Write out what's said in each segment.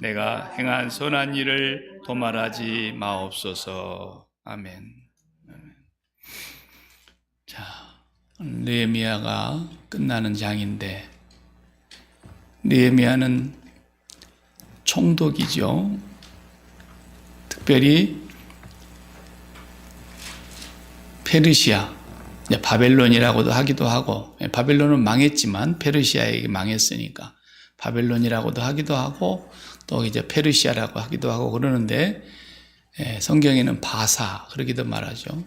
내가 행한 선한 일을 도말하지 마옵소서. 아멘. 자, 느헤미야가 끝나는 장인데, 느헤미야는 총독이죠. 특별히 페르시아, 바벨론이라고도 하기도 하고, 바벨론은 망했지만 페르시아에게 망했으니까 바벨론이라고도 하기도 하고, 또 이제 페르시아라고 하기도 하고 그러는데, 성경에는 바사 그러기도 말하죠.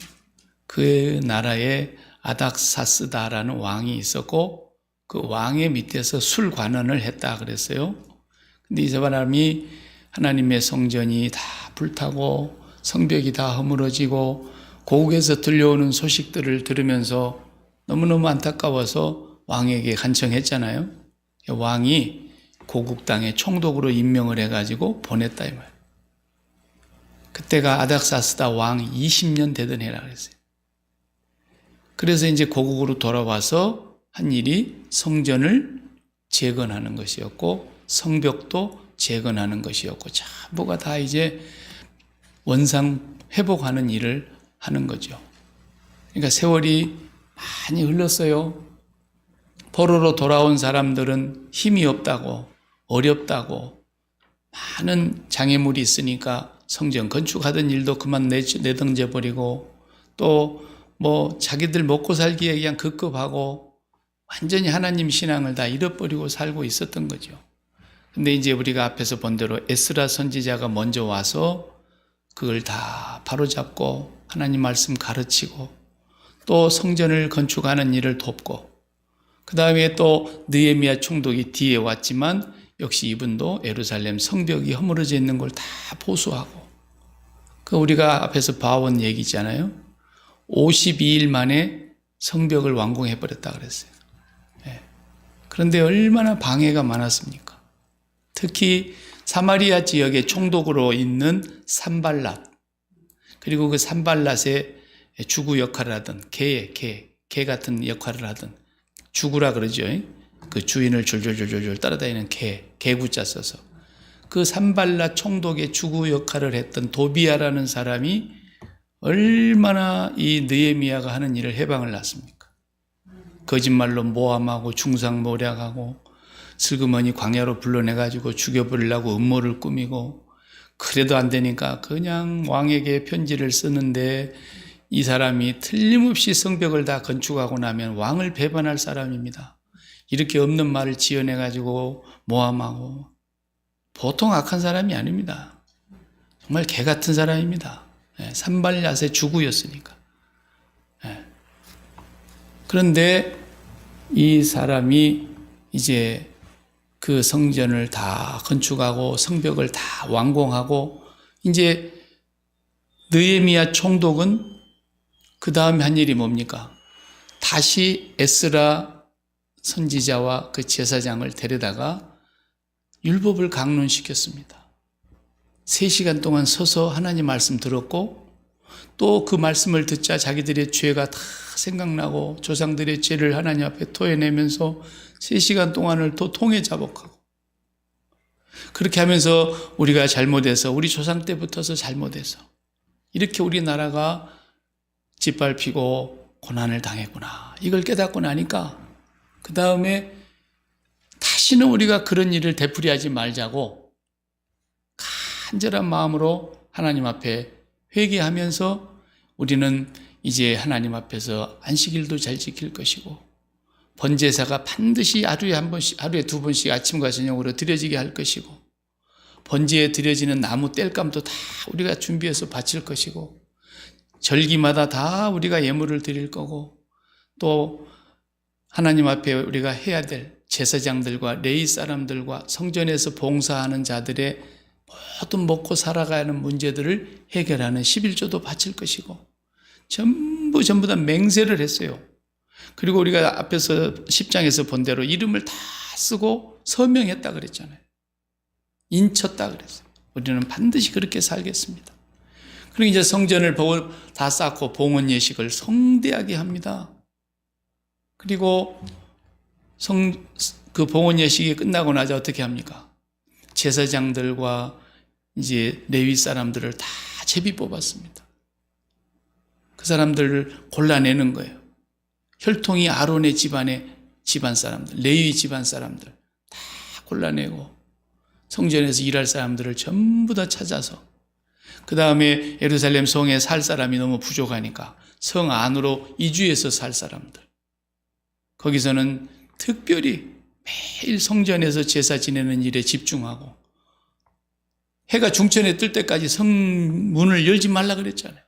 그 나라에 아닥사스다라는 왕이 있었고, 그 왕의 밑에서 술관원을 했다 그랬어요. 근데 이 사람이 하나님의 성전이 다 불타고 성벽이 다 허물어지고 고국에서 들려오는 소식들을 들으면서 너무너무 안타까워서 왕에게 간청했잖아요. 왕이 고국 땅에 총독으로 임명을 해가지고 보냈다 이 말. 그때가 아닥사스다 왕 20년 되던 해라 그랬어요. 그래서 이제 고국으로 돌아와서 한 일이 성전을 재건하는 것이었고, 성벽도 재건하는 것이었고, 전부가 다 이제 원상 회복하는 일을 하는 거죠. 그러니까 세월이 많이 흘렀어요. 포로로 돌아온 사람들은 힘이 없다고, 어렵다고, 많은 장애물이 있으니까 성전 건축하던 일도 그만 내던져 버리고, 또 뭐 자기들 먹고 살기에 그냥 급급하고 완전히 하나님 신앙을 다 잃어버리고 살고 있었던 거죠. 근데 이제 우리가 앞에서 본 대로 에스라 선지자가 먼저 와서 그걸 다 바로잡고 하나님 말씀 가르치고 또 성전을 건축하는 일을 돕고, 그 다음에 또 느헤미야 총독이 뒤에 왔지만 역시 이분도 예루살렘 성벽이 허물어져 있는 걸 다 보수하고, 그 우리가 앞에서 봐온 얘기잖아요. 52일 만에 성벽을 완공해버렸다 그랬어요. 그런데 얼마나 방해가 많았습니까? 특히 사마리아 지역의 총독으로 있는 산발랏, 그리고 그 산발랏의 주구 역할을 하던 개 같은 역할을 하던, 주구라 그러죠. 그 주인을 줄줄줄줄 따라다니는 개구자 써서 그 산발랏 총독의 주구 역할을 했던 도비아라는 사람이 얼마나 이 느헤미야가 하는 일을 해방을 놨습니까? 거짓말로 모함하고 중상모략하고 슬그머니 광야로 불러내가지고 죽여버리려고 음모를 꾸미고, 그래도 안 되니까 그냥 왕에게 편지를 쓰는데, 이 사람이 틀림없이 성벽을 다 건축하고 나면 왕을 배반할 사람입니다. 이렇게 없는 말을 지어내가지고 모함하고, 보통 악한 사람이 아닙니다. 정말 개 같은 사람입니다. 산발랏의 주구였으니까. 그런데 이 사람이 이제 그 성전을 다 건축하고 성벽을 다 완공하고, 이제 느헤미야 총독은 그 다음에 한 일이 뭡니까? 다시 에스라 선지자와 그 제사장을 데려다가 율법을 강론시켰습니다. 3시간 동안 서서 하나님 말씀 들었고, 또 그 말씀을 듣자 자기들의 죄가 다 생각나고 조상들의 죄를 하나님 앞에 토해내면서 3시간 동안을 또 통해 자복하고, 그렇게 하면서 우리가 잘못해서, 우리 조상 때부터서 잘못해서 이렇게 우리나라가 짓밟히고 고난을 당했구나, 이걸 깨닫고 나니까 그 다음에 다시는 우리가 그런 일을 되풀이하지 말자고 간절한 마음으로 하나님 앞에 회개하면서 우리는 이제 하나님 앞에서 안식일도 잘 지킬 것이고, 번제사가 반드시 하루에 2번씩 아침과 저녁으로 드려지게 할 것이고, 번제에 드려지는 나무 땔감도 다 우리가 준비해서 바칠 것이고, 절기마다 다 우리가 예물을 드릴 거고, 또 하나님 앞에 우리가 해야 될 제사장들과 레위 사람들과 성전에서 봉사하는 자들의 모든 먹고 살아가는 문제들을 해결하는 11조도 바칠 것이고, 전부 다 맹세를 했어요. 그리고 우리가 앞에서 10장에서 본 대로 이름을 다 쓰고 서명했다 그랬잖아요. 인쳤다 그랬어요. 우리는 반드시 그렇게 살겠습니다. 그리고 이제 성전을 다 쌓고 봉헌 예식을 성대하게 합니다. 그리고 그 봉헌 예식이 끝나고 나자 어떻게 합니까? 제사장들과 이제 레위 사람들을 다 제비 뽑았습니다. 그 사람들을 골라내는 거예요. 혈통이 아론의 집안 사람들, 레위 집안 사람들 다 골라내고 성전에서 일할 사람들을 전부 다 찾아서, 그 다음에 예루살렘 성에 살 사람이 너무 부족하니까 성 안으로 이주해서 살 사람들, 거기서는 특별히 매일 성전에서 제사 지내는 일에 집중하고, 해가 중천에 뜰 때까지 성문을 열지 말라 그랬잖아요.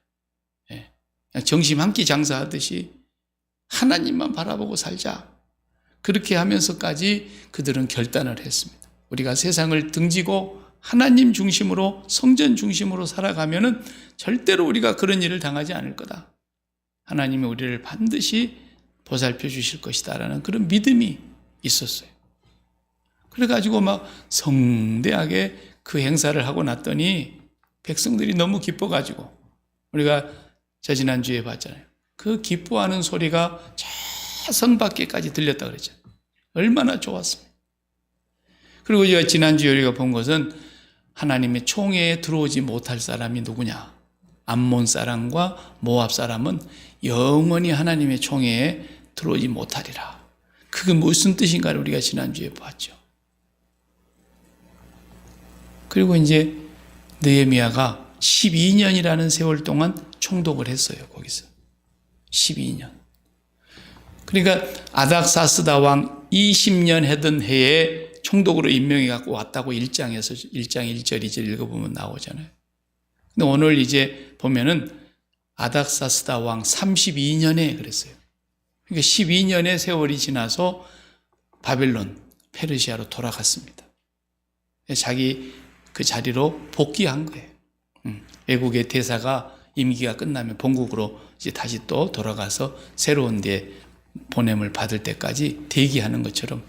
그냥 정심 한 끼 장사하듯이 하나님만 바라보고 살자. 그렇게 하면서까지 그들은 결단을 했습니다. 우리가 세상을 등지고 하나님 중심으로, 성전 중심으로 살아가면은 절대로 우리가 그런 일을 당하지 않을 거다. 하나님이 우리를 반드시 보살펴 주실 것이다라는 그런 믿음이 있었어요. 그래가지고 막 성대하게 그 행사를 하고 났더니 백성들이 너무 기뻐가지고, 우리가 지난주에 봤잖아요. 그 기뻐하는 소리가 저 성 밖에까지 들렸다 그랬잖아요. 얼마나 좋았습니다. 그리고 우리가 지난주에 우리가 본 것은 하나님의 총회에 들어오지 못할 사람이 누구냐? 암몬 사람과 모압 사람은 영원히 하나님의 총회에 들어오지 못하리라. 그게 무슨 뜻인가를 우리가 지난주에 봤죠. 그리고 이제 느헤미야가 12년이라는 세월 동안 총독을 했어요. 거기서 12년. 그러니까 아닥사스다 왕 20년 하던 해에 총독으로 임명해 갖고 왔다고 1장 1절 2절 읽어보면 나오잖아요. 근데 오늘 이제 보면은 아닥사스다 왕 32년에 그랬어요. 그러니까 12년의 세월이 지나서 바벨론, 페르시아로 돌아갔습니다. 자기 그 자리로 복귀한 거예요. 외국의 대사가 임기가 끝나면 본국으로 이제 다시 또 돌아가서 새로운 데 보냄을 받을 때까지 대기하는 것처럼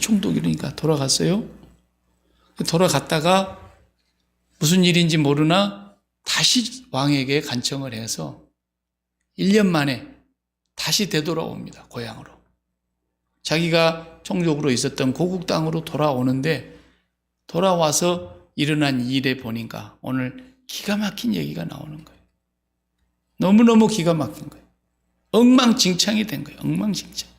총독이니까 돌아갔어요. 돌아갔다가 무슨 일인지 모르나 다시 왕에게 간청을 해서 1년 만에 다시 되돌아옵니다. 고향으로. 자기가 총독으로 있었던 고국 땅으로 돌아오는데, 돌아와서 일어난 일에 보니까 오늘 기가 막힌 얘기가 나오는 거예요. 너무너무 기가 막힌 거예요. 엉망진창이 된 거예요. 엉망진창.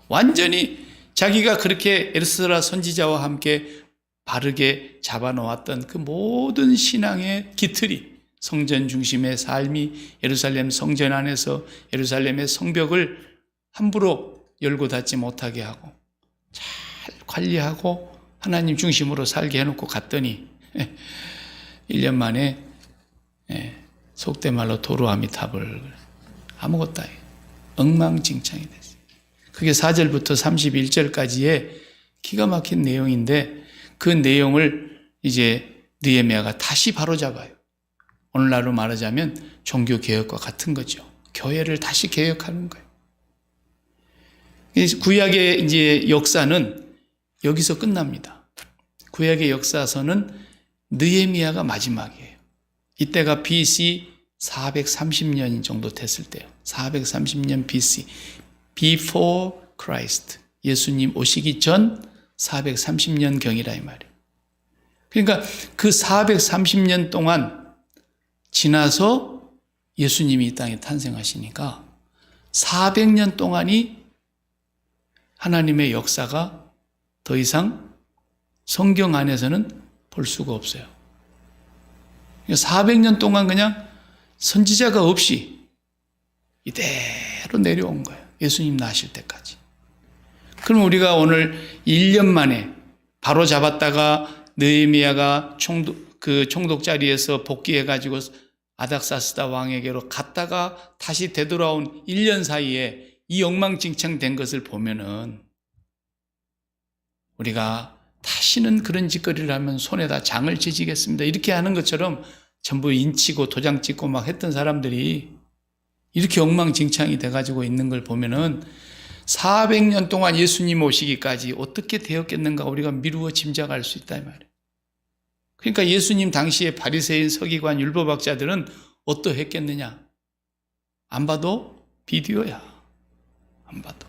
완전히 자기가 그렇게 에스라 선지자와 함께 바르게 잡아놓았던 그 모든 신앙의 기틀이, 성전 중심의 삶이 예루살렘 성전 안에서 예루살렘의 성벽을 함부로 열고 닫지 못하게 하고 잘 관리하고 하나님 중심으로 살게 해놓고 갔더니 1년 만에 속된 말로 도루아미타불, 아무것도 아니에요. 엉망진창이 됐어요. 그게 4절부터 31절까지의 기가 막힌 내용인데, 그 내용을 이제 느헤미야가 다시 바로잡아요. 오늘날로 말하자면 종교개혁과 같은 거죠. 교회를 다시 개혁하는 거예요. 구약의 이제 역사는 여기서 끝납니다. 구약의 역사서는 느헤미야가 마지막이에요. 이때가 BC 430년 정도 됐을 때요. 430년 BC, Before Christ, 예수님 오시기 전 430년 경이라 이 말이에요. 그러니까 그 430년 동안 지나서 예수님이 이 땅에 탄생하시니까 400년 동안이 하나님의 역사가 더 이상 성경 안에서는 볼 수가 없어요. 400년 동안 그냥 선지자가 없이 이대로 내려온 거예요. 예수님 나실 때까지. 그럼 우리가 오늘 1년 만에 바로 잡았다가 느헤미야가 총독 자리에서 복귀해가지고 아닥사스다 왕에게로 갔다가 다시 되돌아온 1년 사이에 이 엉망진창 된 것을 보면은 우리가 다시는 그런 짓거리를 하면 손에다 장을 지지겠습니다. 이렇게 하는 것처럼 전부 인치고 도장 찍고 막 했던 사람들이 이렇게 엉망진창이 돼가지고 있는 걸 보면은 400년 동안 예수님 오시기까지 어떻게 되었겠는가 우리가 미루어 짐작할 수 있다 이 말이에요. 그러니까 예수님 당시에 바리새인, 서기관, 율법학자들은 어떠했겠느냐? 안 봐도 비디오야. 안 봐도.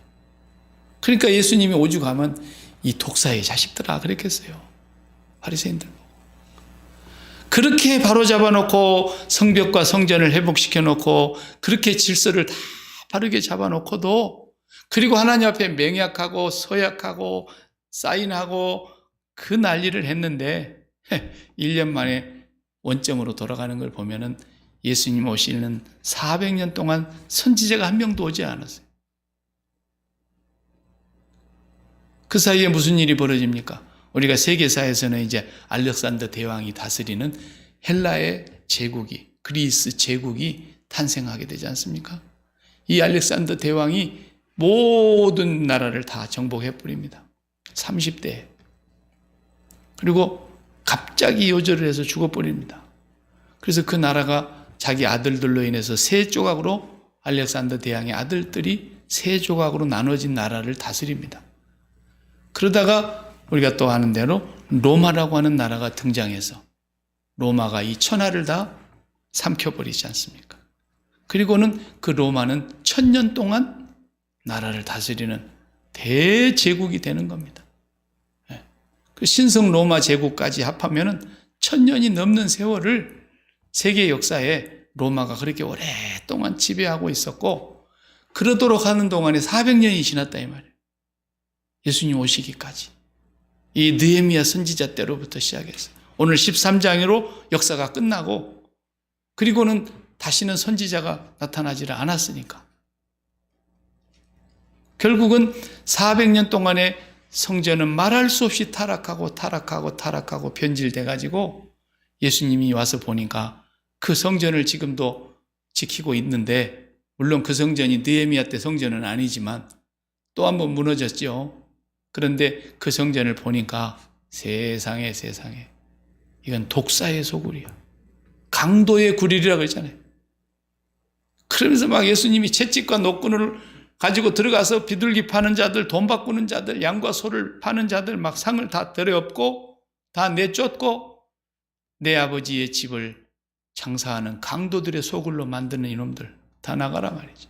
그러니까 예수님이 오죽하면 이 독사의 자식들아 그랬겠어요. 바리새인들. 그렇게 바로잡아 놓고 성벽과 성전을 회복시켜 놓고 그렇게 질서를 다 바르게 잡아 놓고도, 그리고 하나님 앞에 맹약하고 서약하고 사인하고 그 난리를 했는데 1년 만에 원점으로 돌아가는 걸 보면은 예수님 오시는 400년 동안 선지자가 한 명도 오지 않았어요. 그 사이에 무슨 일이 벌어집니까? 우리가 세계사에서는 이제 알렉산더 대왕이 다스리는 헬라의 제국이, 그리스 제국이 탄생하게 되지 않습니까? 이 알렉산더 대왕이 모든 나라를 다 정복해 버립니다. 30대에. 그리고 갑자기 요절을 해서 죽어버립니다. 그래서 그 나라가 자기 아들들로 인해서 세 조각으로, 알렉산더 대왕의 아들들이 세 조각으로 나눠진 나라를 다스립니다. 그러다가 우리가 또 아는 대로 로마라고 하는 나라가 등장해서 로마가 이 천하를 다 삼켜버리지 않습니까? 그리고는 그 로마는 1000년 동안 나라를 다스리는 대제국이 되는 겁니다. 그 신성 로마 제국까지 합하면은 1000년이 넘는 세월을 세계 역사에 로마가 그렇게 오랫동안 지배하고 있었고, 그러도록 하는 동안에 400년이 지났다 이 말이에요. 예수님 오시기까지. 이 느헤미야 선지자 때로부터 시작해서 오늘 13장으로 역사가 끝나고, 그리고는 다시는 선지자가 나타나지를 않았으니까 결국은 400년 동안에 성전은 말할 수 없이 타락하고 변질돼 가지고 예수님이 와서 보니까 그 성전을 지금도 지키고 있는데, 물론 그 성전이 느헤미야 때 성전은 아니지만 또 한 번 무너졌죠. 그런데 그 성전을 보니까 세상에 이건 독사의 소굴이야. 강도의 굴이라고 했잖아요. 그러면서 막 예수님이 채찍과 노끈을 가지고 들어가서 비둘기 파는 자들, 돈 바꾸는 자들, 양과 소를 파는 자들 막 상을 다 들여엎고 다 내쫓고 내 아버지의 집을 장사하는 강도들의 소굴로 만드는 이놈들 다 나가라 말이죠.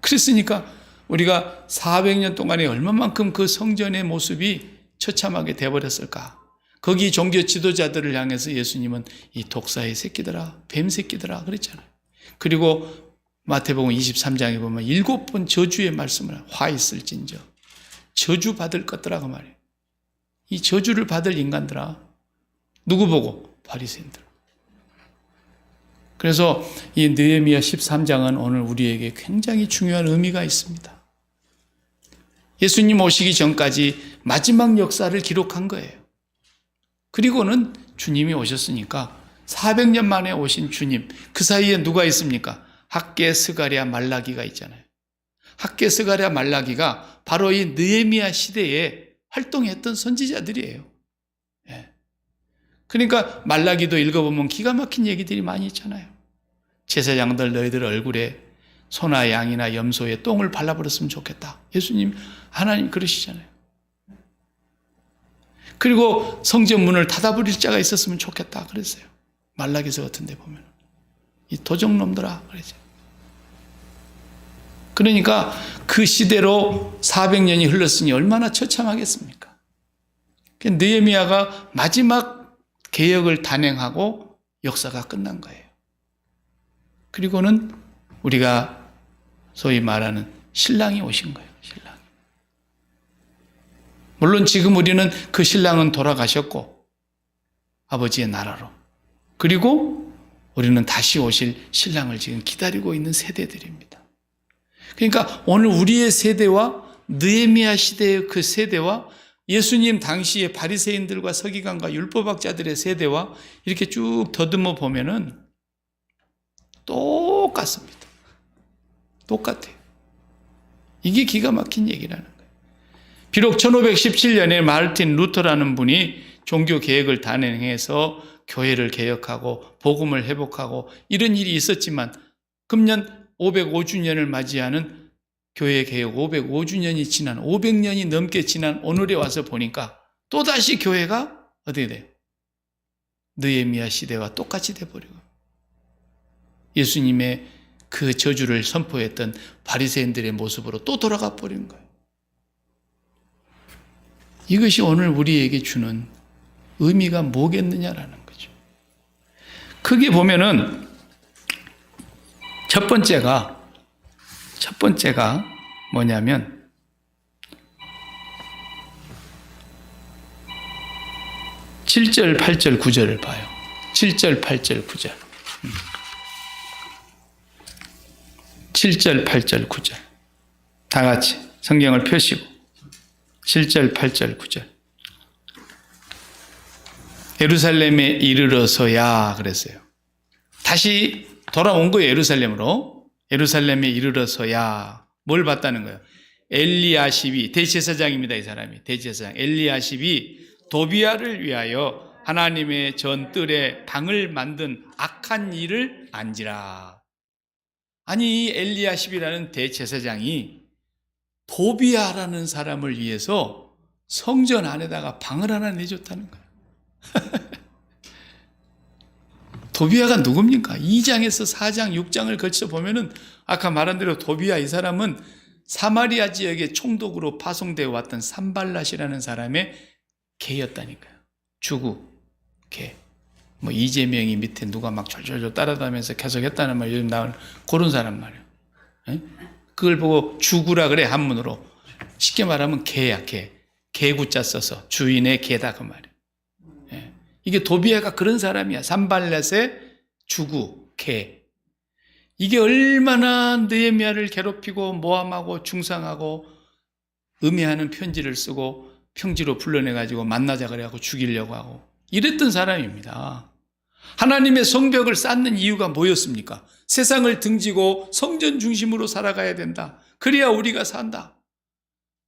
그랬으니까 우리가 400년 동안에 얼마만큼 그 성전의 모습이 처참하게 돼버렸을까. 거기 종교 지도자들을 향해서 예수님은 이 독사의 새끼들아, 뱀 새끼들아 그랬잖아요. 그리고 마태복음 23장에 보면 7번 저주의 말씀을, 화 있을진저 저주 받을 것들아 말이에요. 이 저주를 받을 인간들아. 누구 보고? 바리새인들. 그래서 이 느헤미야 13장은 오늘 우리에게 굉장히 중요한 의미가 있습니다. 예수님 오시기 전까지 마지막 역사를 기록한 거예요. 그리고는 주님이 오셨으니까 400년 만에 오신 주님, 그 사이에 누가 있습니까? 학개, 스가랴, 말라기가 있잖아요. 학개, 스가랴, 말라기가 바로 이 느헤미야 시대에 활동했던 선지자들이에요. 그러니까 말라기도 읽어보면 기가 막힌 얘기들이 많이 있잖아요. 제사장들 너희들 얼굴에 소나 양이나 염소에 똥을 발라버렸으면 좋겠다. 예수님, 하나님 그러시잖아요. 그리고 성전 문을 닫아버릴 자가 있었으면 좋겠다 그랬어요. 말라기서 같은 데 보면 이 도적놈들아 그러죠. 그러니까 그 시대로 400년이 흘렀으니 얼마나 처참하겠습니까? 느헤미야가 마지막 개혁을 단행하고 역사가 끝난 거예요. 그리고는 우리가 소위 말하는 신랑이 오신 거예요. 신랑. 물론 지금 우리는 그 신랑은 돌아가셨고 아버지의 나라로, 그리고 우리는 다시 오실 신랑을 지금 기다리고 있는 세대들입니다. 그러니까 오늘 우리의 세대와 느헤미야 시대의 그 세대와 예수님 당시의 바리새인들과 서기관과 율법학자들의 세대와 이렇게 쭉 더듬어 보면은 똑같습니다. 똑같아요. 이게 기가 막힌 얘기라는 거예요. 비록 1517년에 마르틴 루터라는 분이 종교 개혁을 단행해서 교회를 개혁하고 복음을 회복하고 이런 일이 있었지만, 금년 505주년을 맞이하는 교회 개혁 505주년이 지난 500년이 넘게 지난 오늘에 와서 보니까 또다시 교회가 어떻게 돼요? 느헤미야 시대와 똑같이 돼버리고 예수님의 그 저주를 선포했던 바리새인들의 모습으로 또 돌아가 버린 거예요. 이것이 오늘 우리에게 주는 의미가 뭐겠느냐라는 거죠. 크게 보면은 첫 번째가 뭐냐면 7절, 8절, 9절을 봐요. 7절, 8절, 9절. 7절, 8절, 9절. 다 같이 성경을 펴시고 7절, 8절, 9절. 예루살렘에 이르러서야 그랬어요. 다시 돌아온 거예요. 예루살렘에 이르러서야 뭘 봤다는 거예요? 엘리야십이, 대제사장입니다. 이 사람이 대제사장 엘리야십이 도비야를 위하여 하나님의 전뜰에 방을 만든 악한 일을 안지라. 아니, 이 엘리야십이라는 대제사장이 도비야라는 사람을 위해서 성전 안에다가 방을 하나 내줬다는 거예요. 도비야가 누굽니까? 2장에서 4장, 6장을 거쳐 보면은 아까 말한 대로 도비야, 이 사람은 사마리아 지역의 총독으로 파송되어 왔던 산발랏이라는 사람의 개였다니까요. 주구, 개. 뭐 이재명이 밑에 누가 막 졸졸졸 따라다니면서 계속 했다는 말, 요즘 나오는 그런 사람 말이에요. 에? 그걸 보고 주구라 그래, 한문으로. 쉽게 말하면 개야, 개. 개구자 써서 주인의 개다 그 말이에요. 예. 이게 도비야가 그런 사람이야. 산발랏의 주구, 개. 이게 얼마나 느헤미야를 괴롭히고 모함하고 중상하고 음해하는 편지를 쓰고 평지로 불러내가지고 만나자 그래갖고 죽이려고 하고 이랬던 사람입니다. 하나님의 성벽을 쌓는 이유가 뭐였습니까? 세상을 등지고 성전 중심으로 살아가야 된다. 그래야 우리가 산다.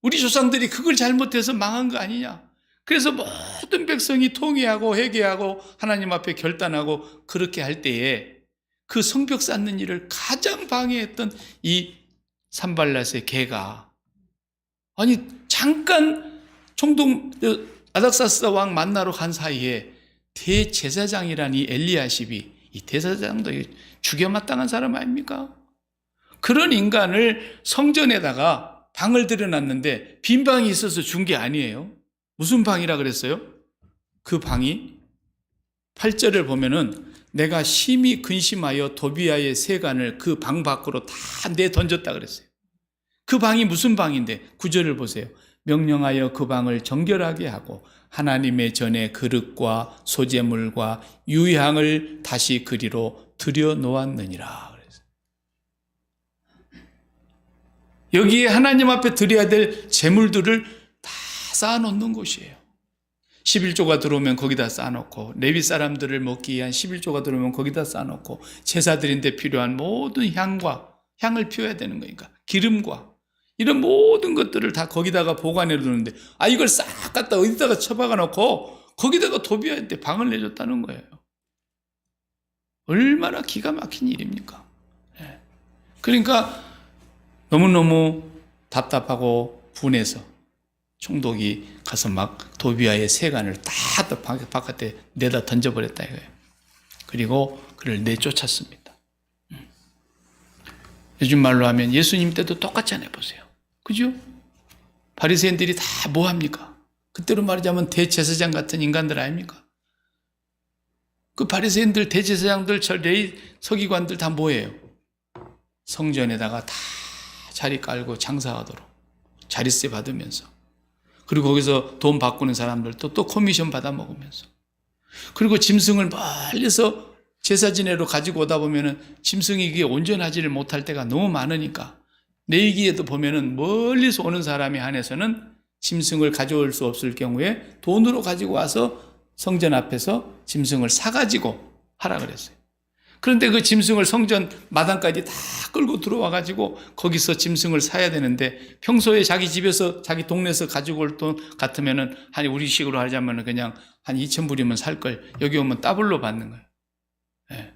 우리 조상들이 그걸 잘못해서 망한 거 아니냐. 그래서 모든 백성이 통회하고 회개하고 하나님 앞에 결단하고 그렇게 할 때에 그 성벽 쌓는 일을 가장 방해했던 이 산발랏의 개가, 아니 잠깐 총독 아닥사스다 왕 만나러 간 사이에 대제사장이란 이 엘리야십이, 이 대제사장도 죽여마땅한 사람 아닙니까? 그런 인간을 성전에다가 방을 들여놨는데 빈 방이 있어서 준 게 아니에요. 무슨 방이라 그랬어요? 그 방이 8절을 보면은 내가 심히 근심하여 도비야의 세간을 그 방 밖으로 다 내던졌다 그랬어요. 그 방이 무슨 방인데 9절을 보세요. 명령하여 그 방을 정결하게 하고 하나님의 전에 그릇과 소재물과 유향을 다시 그리로 들여놓았느니라 그랬어요. 여기에 하나님 앞에 드려야 될 재물들을 다 쌓아놓는 곳이에요. 11조가 들어오면 거기다 쌓아놓고, 레위 사람들을 먹기 위한 11조가 들어오면 거기다 쌓아놓고, 제사드린데 필요한 모든 향을 피워야 되는 거니까 기름과 이런 모든 것들을 다 거기다가 보관해 두는데, 이걸 싹 갖다 어디다가 처박아 놓고 거기다가 도비야한테 방을 내줬다는 거예요. 얼마나 기가 막힌 일입니까? 그러니까 너무너무 답답하고 분해서 총독이 가서 막 도비야의 세간을 다 바깥에 내다 던져버렸다 이거예요. 그리고 그를 내쫓았습니다. 요즘 말로 하면 예수님 때도 똑같잖아요. 보세요. 그죠? 바리새인들이 다 뭐합니까? 그때로 말하자면 대제사장 같은 인간들 아닙니까? 그 바리새인들, 대제사장들, 레위 서기관들 다 뭐예요? 성전에다가 다 자리 깔고 장사하도록 자릿세 받으면서, 그리고 거기서 돈 바꾸는 사람들도 또 코미션 받아 먹으면서, 그리고 짐승을 멀리서 제사 지내러 가지고 오다 보면은 짐승이 이게 온전하지를 못할 때가 너무 많으니까 레위기에도 보면은 멀리서 오는 사람에 한해서는 짐승을 가져올 수 없을 경우에 돈으로 가지고 와서 성전 앞에서 짐승을 사가지고 하라 그랬어요. 그런데 그 짐승을 성전 마당까지 다 끌고 들어와 가지고 거기서 짐승을 사야 되는데, 평소에 자기 집에서 자기 동네에서 가지고 올 돈 같으면은 한 우리식으로 하자면은 그냥 한 2,000불이면 살 걸 여기 오면 더블로 받는 거예요. 예.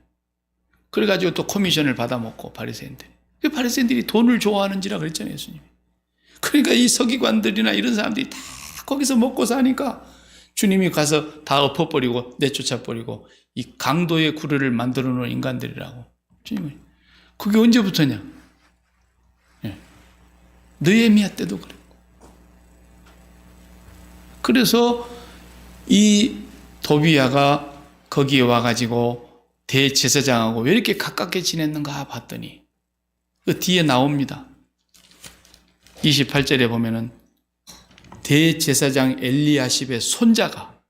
그래가지고 또 코미션을 받아 먹고 바리새인들이. 그 바리새인들이 돈을 좋아하는지라 그랬잖아요, 예수님이. 그러니까 이 서기관들이나 이런 사람들이 다 거기서 먹고 사니까 주님이 가서 다 엎어버리고 내쫓아버리고 이 강도의 구르를 만들어 놓은 인간들이라고. 주님은 그게 언제부터냐? 예. 느헤미야 때도 그랬고. 그래서 이 도비야가 거기에 와가지고 대제사장하고 왜 이렇게 가깝게 지냈는가 봤더니 그 뒤에 나옵니다. 28절에 보면은 대제사장 엘리야십의 손자가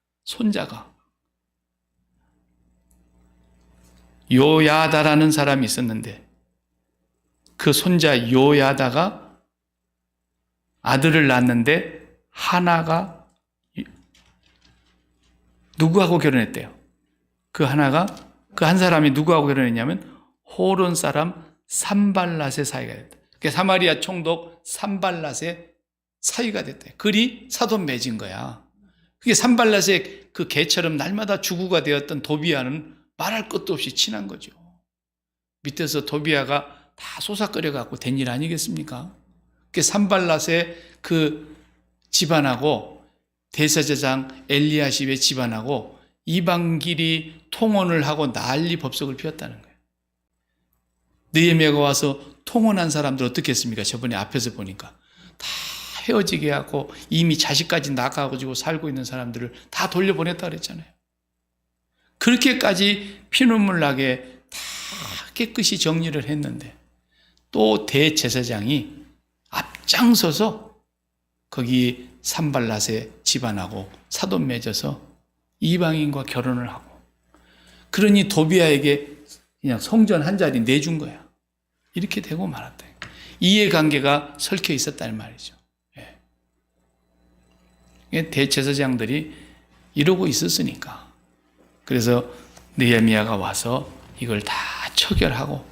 요야다라는 사람이 있었는데 그 손자 요야다가 아들을 낳았는데 하나가 누구하고 결혼했대요? 그 한 사람이 누구하고 결혼했냐면 호론 사람 산발랏의 사이가 됐다. 그러니까 사마리아 총독 산발랏의 사이가 됐대. 그리 사돈 맺은 거야. 그게 산발랏의 그 개처럼 날마다 주구가 되었던 도비야는 말할 것도 없이 친한 거죠. 밑에서 도비야가 다 솟아끓여갖고 된 일 아니겠습니까? 그 산발랏의 그 집안하고 대제사장 엘리야십의 집안하고 이방길이 통혼을 하고 난리 법석을 피웠다는 거예요. 느헤미야가 와서 통혼한 사람들 어떻게 했습니까? 저번에 앞에서 보니까 다 헤어지게 하고 이미 자식까지 낳아가지고 살고 있는 사람들을 다 돌려보냈다 그랬잖아요. 그렇게까지 피눈물 나게 다 깨끗이 정리를 했는데 또 대제사장이 앞장서서 거기 산발랏의 집안하고 사돈 맺어서 이방인과 결혼을 하고 그러니 도비야에게 그냥 성전 한 자리 내준 거야. 이렇게 되고 말았다. 이해관계가 설켜 있었다는 말이죠. 대제사장들이 이러고 있었으니까. 그래서 느헤미야가 와서 이걸 다 처결하고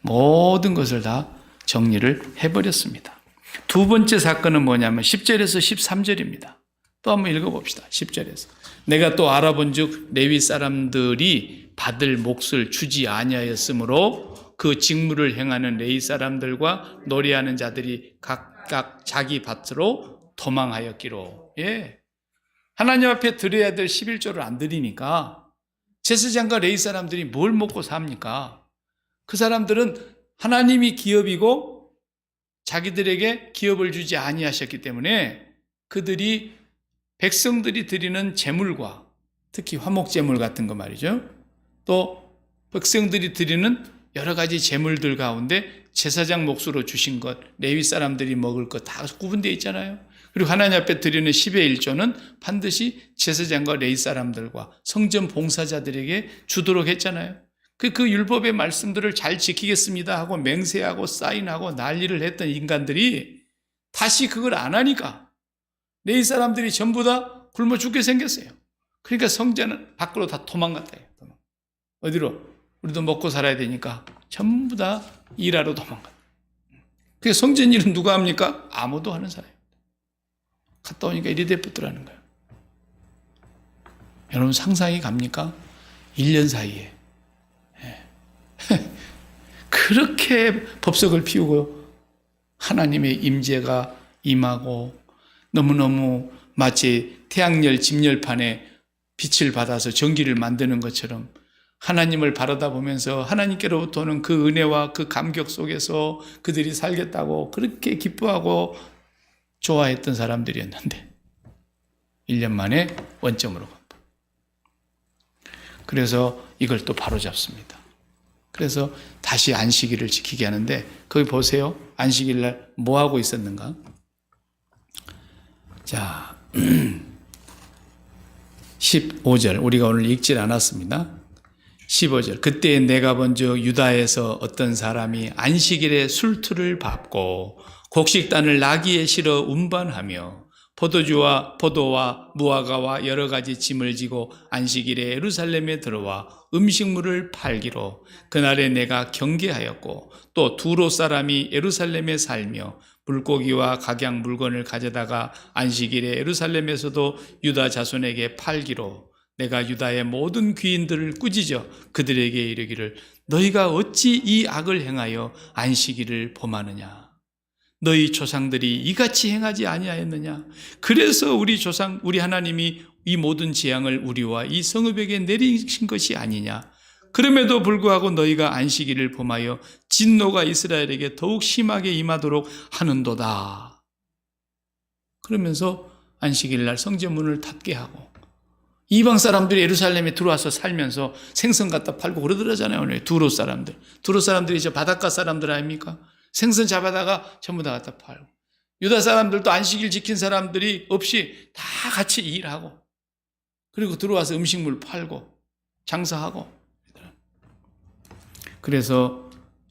모든 것을 다 정리를 해버렸습니다. 두 번째 사건은 뭐냐면 10절에서 13절입니다. 또 한번 읽어봅시다. 10절에서 내가 또 알아본즉 레위 사람들이 받을 몫을 주지 아니하였으므로 그 직무를 행하는 레위 사람들과 노래하는 자들이 각각 자기 밭으로 도망하였기로. 하나님 앞에 드려야 될 11조를 안 드리니까 제사장과 레위 사람들이 뭘 먹고 삽니까? 그 사람들은 하나님이 기업이고 자기들에게 기업을 주지 아니하셨기 때문에 그들이 백성들이 드리는 제물과 특히 화목제물 같은 거 말이죠. 또 백성들이 드리는 여러 가지 제물들 가운데 제사장 몫으로 주신 것, 레위 사람들이 먹을 것 다 구분되어 있잖아요. 그리고 하나님 앞에 드리는 10의 1조는 반드시 제사장과 레위 사람들과 성전 봉사자들에게 주도록 했잖아요. 그 율법의 말씀들을 잘 지키겠습니다 하고 맹세하고 사인하고 난리를 했던 인간들이 다시 그걸 안 하니까 레위 사람들이 전부 다 굶어 죽게 생겼어요. 그러니까 성전은 밖으로 다 도망갔다. 어디로? 우리도 먹고 살아야 되니까 전부 다 일하러 도망갔다. 그 성전 일은 누가 합니까? 아무도 하는 사람이에요. 갔다 오니까 이리 돼붙더라는 거예요. 여러분 상상이 갑니까? 1년 사이에 그렇게 법석을 피우고 하나님의 임재가 임하고 너무너무 마치 태양열 집열판에 빛을 받아서 전기를 만드는 것처럼 하나님을 바라다 보면서 하나님께로부터 오는 그 은혜와 그 감격 속에서 그들이 살겠다고 그렇게 기뻐하고 좋아했던 사람들이었는데 1년 만에 원점으로 간다. 그래서 이걸 또 바로잡습니다. 그래서 다시 안식일을 지키게 하는데 거기 보세요. 안식일 날 뭐 하고 있었는가? 자, 15절 우리가 오늘 읽질 않았습니다. 15절 그때 내가 본즉 유다에서 어떤 사람이 안식일에 술틀을 밟고 곡식단을 나귀에 실어 운반하며 포도주와 포도와 무화과와 여러 가지 짐을 지고 안식일에 예루살렘에 들어와 음식물을 팔기로 그날에 내가 경계하였고 또 두로 사람이 예루살렘에 살며 물고기와 각양 물건을 가져다가 안식일에 예루살렘에서도 유다 자손에게 팔기로 내가 유다의 모든 귀인들을 꾸짖어 그들에게 이르기를 너희가 어찌 이 악을 행하여 안식일을 범하느냐 너희 조상들이 이같이 행하지 아니하였느냐 그래서 우리 하나님이 이 모든 재앙을 우리와 이 성읍에게 내리신 것이 아니냐 그럼에도 불구하고 너희가 안식일을 범하여 진노가 이스라엘에게 더욱 심하게 임하도록 하는도다. 그러면서 안식일 날 성전문을 닫게 하고 이방 사람들이 예루살렘에 들어와서 살면서 생선 갖다 팔고 그러더라잖아요. 오늘 두로 사람들. 두로 사람들이 이제 바닷가 사람들 아닙니까? 생선 잡아다가 전부 다 갖다 팔고. 유다 사람들도 안식일 지킨 사람들이 없이 다 같이 일하고, 그리고 들어와서 음식물 팔고 장사하고. 그래서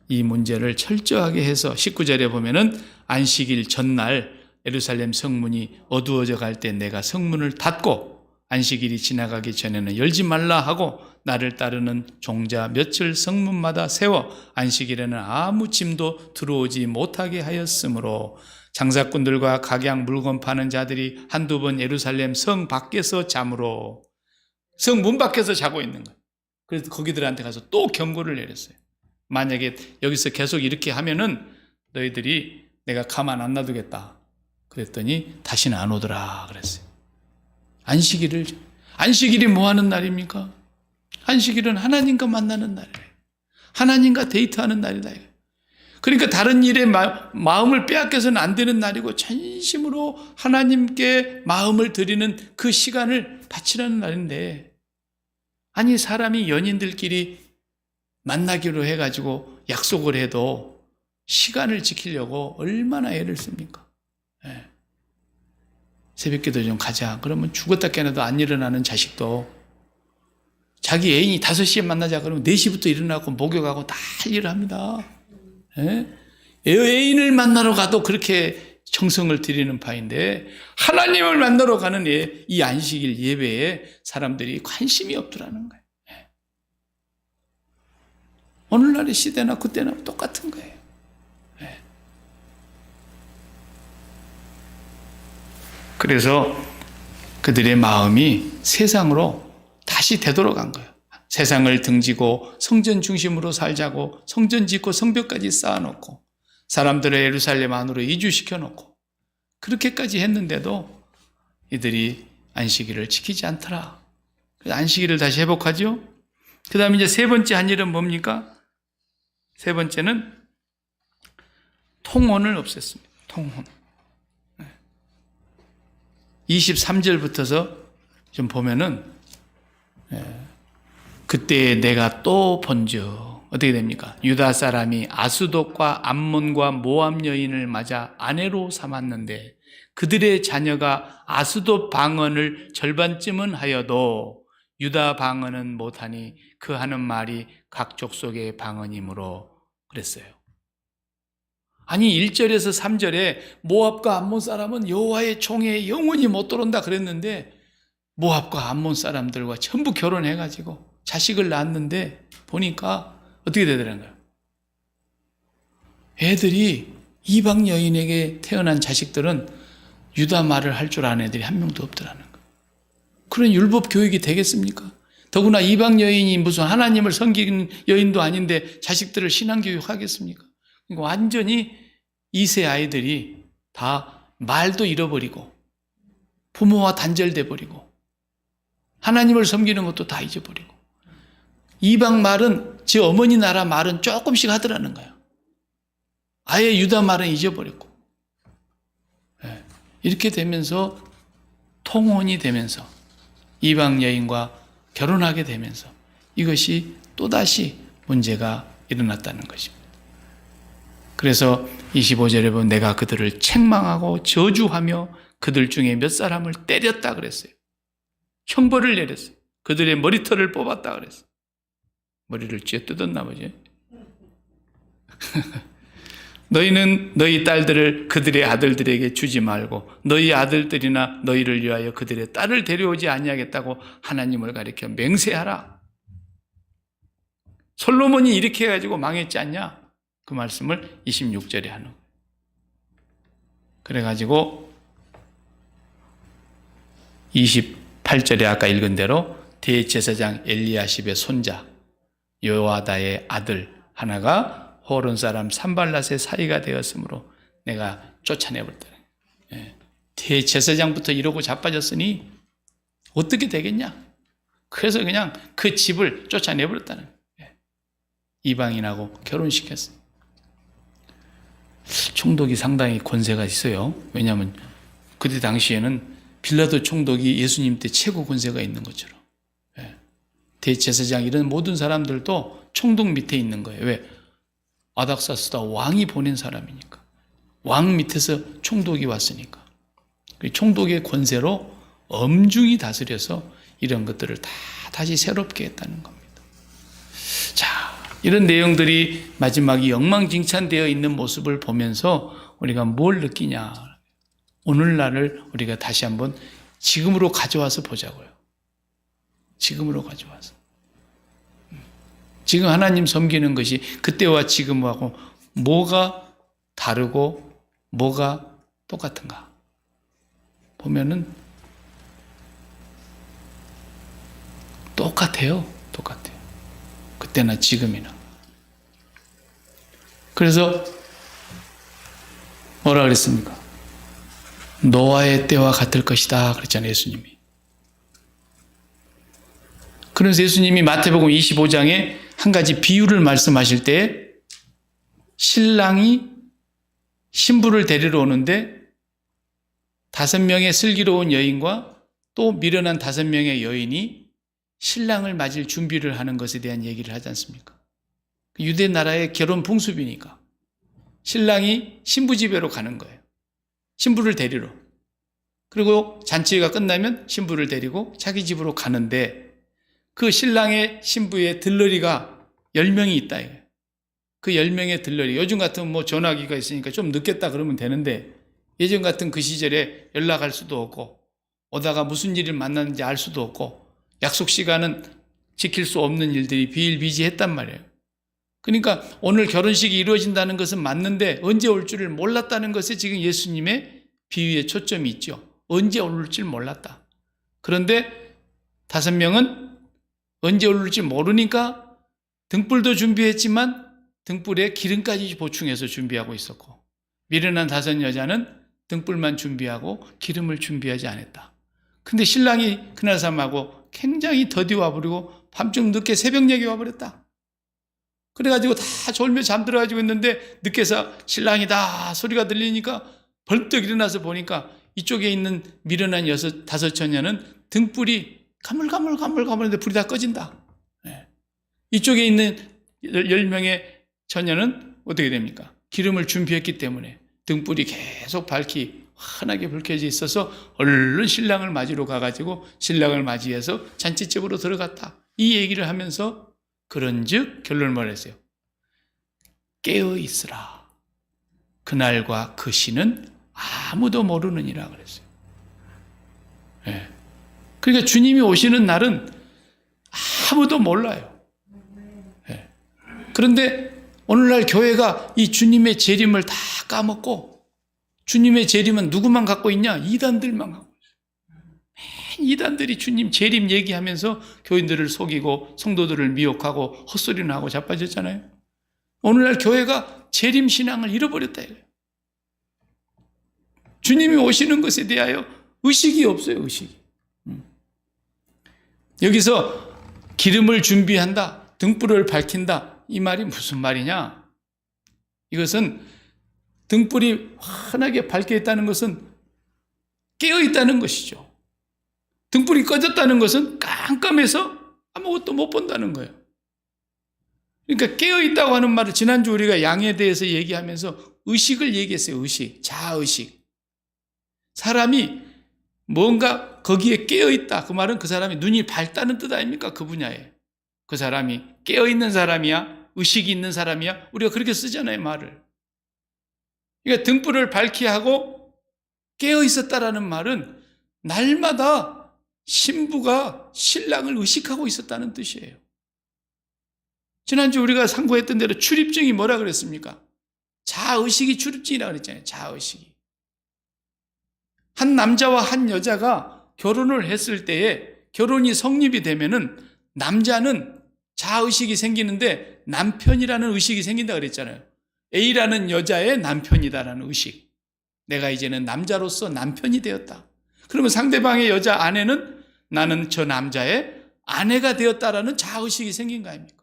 이 문제를 철저하게 해서 19절에 보면은 안식일 전날 예루살렘 성문이 어두워져 갈 때 내가 성문을 닫고 안식일이 지나가기 전에는 열지 말라 하고 나를 따르는 종자 며칠 성문마다 세워 안식일에는 아무 짐도 들어오지 못하게 하였으므로 장사꾼들과 각양 물건 파는 자들이 한두 번 예루살렘 성 밖에서 잠으로 성 문 밖에서 자고 있는 거예요. 그래서 거기들한테 가서 또 경고를 내렸어요. 만약에 여기서 계속 이렇게 하면은 너희들이 내가 가만 안 놔두겠다. 그랬더니 다시는 안 오더라 그랬어요. 안식일이 뭐 하는 날입니까? 안식일은 하나님과 만나는 날이에요. 하나님과 데이트하는 날이다. 그러니까 다른 일에 마음을 빼앗겨서는 안 되는 날이고 전심으로 하나님께 마음을 드리는 그 시간을 바치라는 날인데, 아니 사람이 연인들끼리 만나기로 해가지고 약속을 해도 시간을 지키려고 얼마나 애를 씁니까? 네. 새벽기도 좀 가자. 그러면 죽었다 깨어나도 안 일어나는 자식도 자기 애인이 5시에 만나자 그러면 4시부터 일어나고 목욕하고 다 일을 합니다. 네? 애인을 만나러 가도 그렇게 정성을 들이는 바인데 하나님을 만나러 가는 이 안식일 예배에 사람들이 관심이 없더라는 거예요. 네. 오늘날의 시대나 그때나 똑같은 거예요. 네. 그래서 그들의 마음이 세상으로 다시 되돌아간 거예요. 세상을 등지고 성전 중심으로 살자고 성전 짓고 성벽까지 쌓아놓고 사람들을 예루살렘 안으로 이주시켜놓고 그렇게까지 했는데도 이들이 안식일을 지키지 않더라. 안식일을 다시 회복하죠. 그 다음에 이제 세 번째 한 일은 뭡니까? 세 번째는 통혼을 없앴습니다. 통혼. 23절부터서 좀 보면은 그때 내가 또 본즉 어떻게 됩니까? 유다 사람이 아수돗과 암몬과 모압 여인을 맞아 아내로 삼았는데 그들의 자녀가 아수돗 방언을 절반쯤은 하여도 유다 방언은 못하니 그 하는 말이 각 족속의 방언이므로 그랬어요. 아니 1절에서 3절에 모압과 암몬 사람은 여호와의 총에 영원히 못 들어온다 그랬는데 모압과 암몬 사람들과 전부 결혼해가지고 자식을 낳았는데 보니까 어떻게 되더라고요? 애들이 이방 여인에게 태어난 자식들은 유다 말을 할 줄 아는 애들이 한 명도 없더라는 거예요. 그런 율법 교육이 되겠습니까? 더구나 이방 여인이 무슨 하나님을 섬기는 여인도 아닌데 자식들을 신앙교육 하겠습니까? 완전히 2세 아이들이 다 말도 잃어버리고 부모와 단절돼 버리고 하나님을 섬기는 것도 다 잊어버리고 이방 말은 제 어머니 나라 말은 조금씩 하더라는 거예요. 아예 유다 말은 잊어버렸고 이렇게 되면서 통혼이 되면서 이방 여인과 결혼하게 되면서 이것이 또다시 문제가 일어났다는 것입니다. 그래서 25절에 보면 내가 그들을 책망하고 저주하며 그들 중에 몇 사람을 때렸다 그랬어요. 형벌을 내렸어요. 그들의 머리털을 뽑았다 그랬어요. 머리를 쥐어뜯었나 보지. 너희는 너희 딸들을 그들의 아들들에게 주지 말고 너희 아들들이나 너희를 위하여 그들의 딸을 데려오지 아니하겠다고 하나님을 가리켜 맹세하라. 솔로몬이 이렇게 해가지고 망했지 않냐? 그 말씀을 26절에 하는 거예요. 그래가지고 28절에 아까 읽은 대로 대제사장 엘리야십의 손자 요아다의 아들 하나가 호론 사람 산발랏의 사이가 되었으므로 내가 쫓아내버렸다. 대제사장부터 이러고 자빠졌으니 어떻게 되겠냐? 그래서 그냥 그 집을 쫓아내버렸다는 거예요. 이방인하고 결혼시켰어요. 총독이 상당히 권세가 있어요. 왜냐하면 그때 당시에는 빌라도 총독이 예수님 때 최고 권세가 있는 것처럼, 예. 대제사장 이런 모든 사람들도 총독 밑에 있는 거예요. 왜? 아닥사스다 왕이 보낸 사람이니까. 왕 밑에서 총독이 왔으니까. 총독의 권세로 엄중히 다스려서 이런 것들을 다 다시 새롭게 했다는 겁니다. 자, 이런 내용들이 마지막에 엉망진창되어 있는 모습을 보면서 우리가 뭘 느끼냐. 오늘날을 우리가 다시 한번 지금으로 가져와서 보자고요. 지금으로 가져와서. 지금 하나님 섬기는 것이 그때와 지금하고 뭐가 다르고 뭐가 똑같은가 보면은 똑같아요. 그때나 지금이나. 그래서 뭐라 그랬습니까? 노아의 때와 같을 것이다 그랬잖아요, 예수님이. 그래서 예수님이 마태복음 25장에 한 가지 비유를 말씀하실 때 신랑이 신부를 데리러 오는데 5명의 슬기로운 여인과 또 미련한 5명의 여인이 신랑을 맞을 준비를 하는 것에 대한 얘기를 하지 않습니까? 유대 나라의 결혼 풍습이니까 신랑이 신부 집에로 가는 거예요. 신부를 데리러. 그리고 잔치가 끝나면 신부를 데리고 자기 집으로 가는데 그 신랑의 신부의 들러리가 10명이 있다. 그 10명의 들러리. 요즘 같으면 뭐 전화기가 있으니까 좀 늦겠다 그러면 되는데 예전 같은 그 시절에 연락할 수도 없고 오다가 무슨 일을 만났는지 알 수도 없고 약속 시간은 지킬 수 없는 일들이 비일비재했단 말이에요. 그러니까 오늘 결혼식이 이루어진다는 것은 맞는데 언제 올 줄을 몰랐다는 것에 지금 예수님의 비유에 초점이 있죠. 언제 올 줄 몰랐다. 그런데 5명은 언제 올지 모르니까 등불도 준비했지만 등불에 기름까지 보충해서 준비하고 있었고 미련한 5 여자는 등불만 준비하고 기름을 준비하지 않았다. 근데 신랑이 그날 삼하고 굉장히 더디 와버리고 밤중 늦게 새벽녘에 와버렸다. 그래가지고 다 졸며 잠들어가지고 있는데 늦게서 신랑이다 소리가 들리니까 벌떡 일어나서 보니까 이쪽에 있는 미련한 5 처녀는 등불이 가물가물가물가물한데 불이 다 꺼진다. 이쪽에 있는 10명의 처녀는 어떻게 됩니까? 기름을 준비했기 때문에 등불이 계속 밝히 환하게 불 켜져 있어서 얼른 신랑을 맞으러 가가지고 신랑을 맞이해서 잔치집으로 들어갔다. 이 얘기를 하면서 그런즉 결론을 말했어요. 깨어있으라. 그날과 그 시는 아무도 모르느니라 그랬어요. 네. 그러니까 주님이 오시는 날은 아무도 몰라요. 네. 그런데 오늘날 교회가 이 주님의 재림을 다 까먹고 주님의 재림은 누구만 갖고 있냐? 이단들만 갖고 있어요. 이단들이 주님 재림 얘기하면서 교인들을 속이고 성도들을 미혹하고 헛소리는 하고 자빠졌잖아요. 오늘날 교회가 재림 신앙을 잃어버렸다 이거예요. 주님이 오시는 것에 대하여 의식이 없어요. 의식이. 여기서 기름을 준비한다, 등불을 밝힌다, 이 말이 무슨 말이냐? 이것은 등불이 환하게 밝혀 있다는 것은 깨어 있다는 것이죠. 등불이 꺼졌다는 것은 깜깜해서 아무것도 못 본다는 거예요. 그러니까 깨어 있다고 하는 말을 지난주 우리가 양에 대해서 얘기하면서 의식을 얘기했어요. 의식, 자의식. 사람이 뭔가 거기에 깨어 있다. 그 말은 그 사람이 눈이 밝다는 뜻 아닙니까? 그 분야에. 그 사람이 깨어 있는 사람이야? 의식이 있는 사람이야? 우리가 그렇게 쓰잖아요, 말을. 그러니까 등불을 밝게 하고 깨어 있었다라는 말은 날마다 신부가 신랑을 의식하고 있었다는 뜻이에요. 지난주 우리가 상고했던 대로 출입증이 뭐라 그랬습니까? 자의식이 출입증이라고 그랬잖아요. 자의식이. 한 남자와 한 여자가 결혼을 했을 때에 결혼이 성립이 되면은 남자는 자의식이 생기는데 남편이라는 의식이 생긴다 그랬잖아요. A라는 여자의 남편이다라는 의식. 내가 이제는 남자로서 남편이 되었다. 그러면 상대방의 여자 아내는 나는 저 남자의 아내가 되었다라는 자의식이 생긴 거 아닙니까?